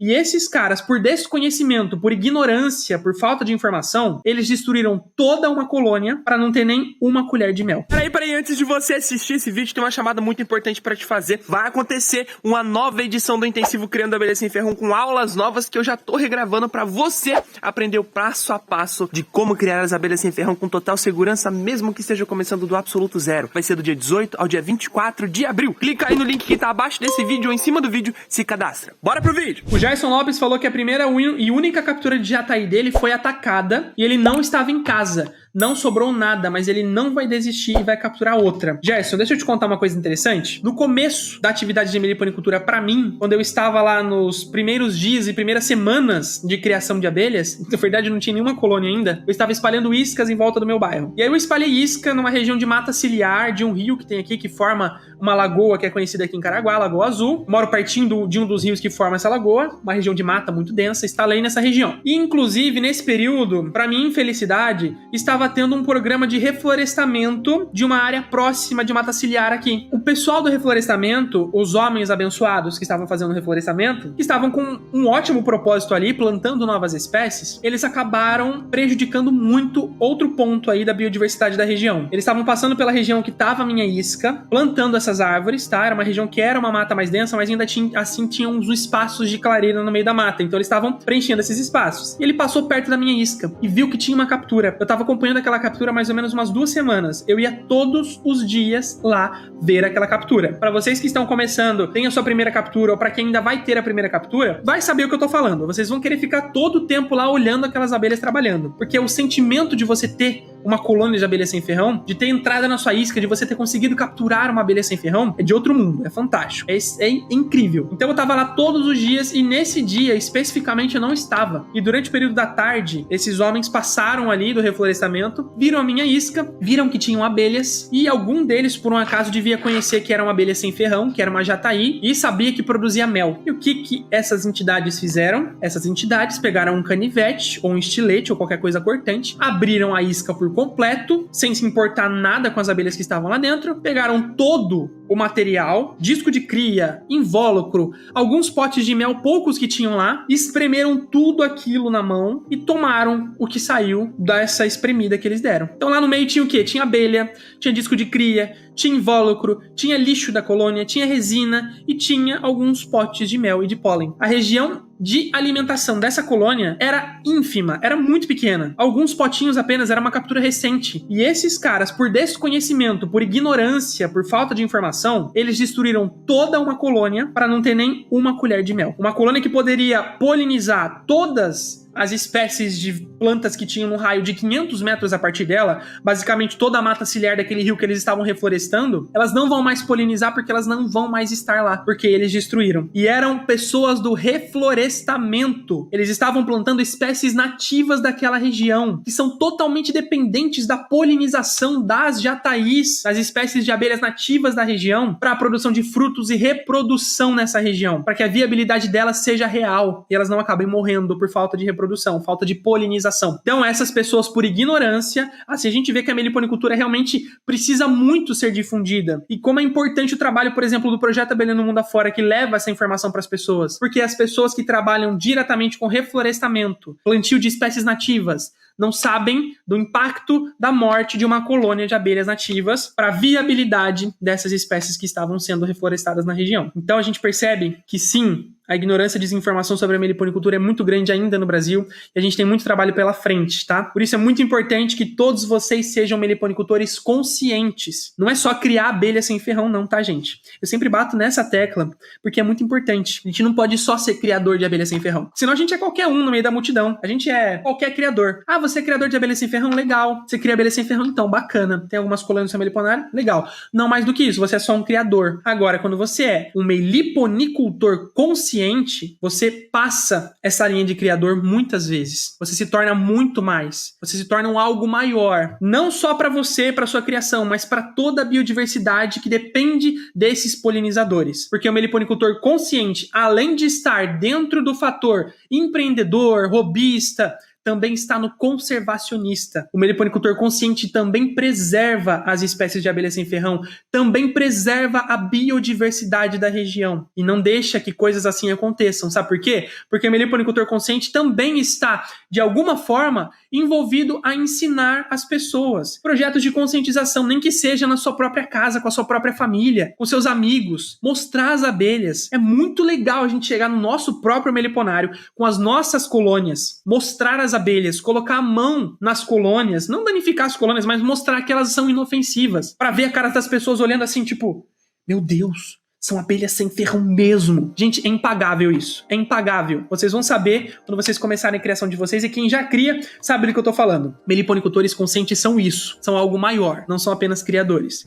E esses caras, por desconhecimento, por ignorância, por falta de informação, eles destruíram toda uma colônia para não ter nem uma colher de mel. Peraí, antes de você assistir esse vídeo, tem uma chamada muito importante pra te fazer. Vai acontecer uma nova edição do Intensivo Criando Abelha Sem Ferrão com aulas novas que eu já tô regravando pra você aprender o passo a passo de como criar as abelhas sem ferrão com total segurança, mesmo que esteja começando do absoluto zero. Vai ser do dia 18 ao dia 24 de abril. Clica aí no link que tá abaixo desse vídeo ou em cima do vídeo, se cadastra. Bora pro vídeo! O Jason Lopes falou que a primeira e única captura de jataí dele foi atacada e ele não estava em casa. Não sobrou nada, mas ele não vai desistir e vai capturar outra. Gerson, deixa eu te contar uma coisa interessante. No começo da atividade de meliponicultura, pra mim, quando eu estava lá nos primeiros dias e primeiras semanas de criação de abelhas, na verdade não tinha nenhuma colônia ainda, eu estava espalhando iscas em volta do meu bairro. E aí eu espalhei isca numa região de mata ciliar de um rio que tem aqui, que forma uma lagoa que é conhecida aqui em Caraguá, Lagoa Azul. Moro pertinho de um dos rios que forma essa lagoa, uma região de mata muito densa, instalei nessa região. E inclusive, nesse período, pra minha infelicidade, estava tendo um programa de reflorestamento de uma área próxima de mata ciliar aqui. O pessoal do reflorestamento, os homens abençoados que estavam fazendo o reflorestamento, que estavam com um ótimo propósito ali, plantando novas espécies, eles acabaram prejudicando muito outro ponto aí da biodiversidade da região. Eles estavam passando pela região que estava a minha isca, plantando essas árvores, tá? Era uma região que era uma mata mais densa, mas ainda tinha uns espaços de clareira no meio da mata, então eles estavam preenchendo esses espaços. E ele passou perto da minha isca e viu que tinha uma captura. Eu tava acompanhando aquela captura mais ou menos umas 2 semanas. Eu ia todos os dias lá ver aquela captura. Para vocês que estão começando, tem a sua primeira captura, ou para quem ainda vai ter a primeira captura, vai saber o que eu tô falando. Vocês vão querer ficar todo o tempo lá olhando aquelas abelhas trabalhando. Porque o sentimento de você ter uma colônia de abelha sem ferrão, de ter entrada na sua isca, de você ter conseguido capturar uma abelha sem ferrão, é de outro mundo, é fantástico, é incrível. Então eu tava lá todos os dias e nesse dia, especificamente, eu não estava. E durante o período da tarde, esses homens passaram ali do reflorestamento, viram a minha isca, viram que tinham abelhas e algum deles, por um acaso, devia conhecer que era uma abelha sem ferrão, que era uma jataí, e sabia que produzia mel. E o que essas entidades fizeram? Essas entidades pegaram um canivete, ou um estilete, ou qualquer coisa cortante, abriram a isca por completo, sem se importar nada com as abelhas que estavam lá dentro, pegaram todo o material, disco de cria, invólucro, alguns potes de mel, poucos que tinham lá, espremeram tudo aquilo na mão e tomaram o que saiu dessa espremida que eles deram. Então lá no meio tinha o quê? Tinha abelha, tinha disco de cria, tinha invólucro, tinha lixo da colônia, tinha resina e tinha alguns potes de mel e de pólen. A região de alimentação dessa colônia era ínfima, era muito pequena. Alguns potinhos apenas, era uma captura recente. E esses caras, por desconhecimento, por ignorância, por falta de informação, eles destruíram toda uma colônia para não ter nem uma colher de mel. Uma colônia que poderia polinizar todas as espécies de plantas que tinham um raio de 500 metros a partir dela, basicamente toda a mata ciliar daquele rio que eles estavam reflorestando, elas não vão mais polinizar porque elas não vão mais estar lá, porque eles destruíram. E eram pessoas do reflorestamento. Eles estavam plantando espécies nativas daquela região, que são totalmente dependentes da polinização das jataís, das espécies de abelhas nativas da região, para a produção de frutos e reprodução nessa região, para que a viabilidade delas seja real e elas não acabem morrendo por falta de reprodução, falta de polinização. Então essas pessoas, por ignorância, assim, a gente vê que a meliponicultura realmente precisa muito ser difundida. E como é importante o trabalho, por exemplo, do Projeto Abelha no Mundo Afora, que leva essa informação para as pessoas. Porque as pessoas que trabalham diretamente com reflorestamento, plantio de espécies nativas, não sabem do impacto da morte de uma colônia de abelhas nativas para a viabilidade dessas espécies que estavam sendo reflorestadas na região. Então a gente percebe que sim, a ignorância e desinformação sobre a meliponicultura é muito grande ainda no Brasil e a gente tem muito trabalho pela frente, tá? Por isso é muito importante que todos vocês sejam meliponicultores conscientes. Não é só criar abelha sem ferrão não, tá, gente? Eu sempre bato nessa tecla porque é muito importante. A gente não pode só ser criador de abelha sem ferrão. Senão a gente é qualquer um no meio da multidão. A gente é qualquer criador. Ah, você é criador de abelha sem ferrão? Legal. Você cria abelha sem ferrão? Então, bacana. Tem algumas colônias no seu meliponário? Legal. Não mais do que isso, você é só um criador. Agora, quando você é um meliponicultor consciente, você passa essa linha de criador muitas vezes. Você se torna muito mais. Você se torna um algo maior. Não só para você, para sua criação, mas para toda a biodiversidade que depende desses polinizadores. Porque o meliponicultor consciente, além de estar dentro do fator empreendedor, robista, também está no conservacionista. O meliponicultor consciente também preserva as espécies de abelha sem ferrão, também preserva a biodiversidade da região e não deixa que coisas assim aconteçam. Sabe por quê? Porque o meliponicultor consciente também está, de alguma forma, envolvido a ensinar as pessoas. Projetos de conscientização, nem que seja na sua própria casa, com a sua própria família, com seus amigos. Mostrar as abelhas. É muito legal a gente chegar no nosso próprio meliponário, com as nossas colônias, mostrar as abelhas, colocar a mão nas colônias, não danificar as colônias, mas mostrar que elas são inofensivas. Pra ver a cara das pessoas olhando assim, tipo, meu Deus, são abelhas sem ferrão mesmo. Gente, é impagável isso. É impagável. Vocês vão saber quando vocês começarem a criação de vocês, e quem já cria sabe do que eu tô falando. Meliponicultores conscientes são isso. São algo maior. Não são apenas criadores.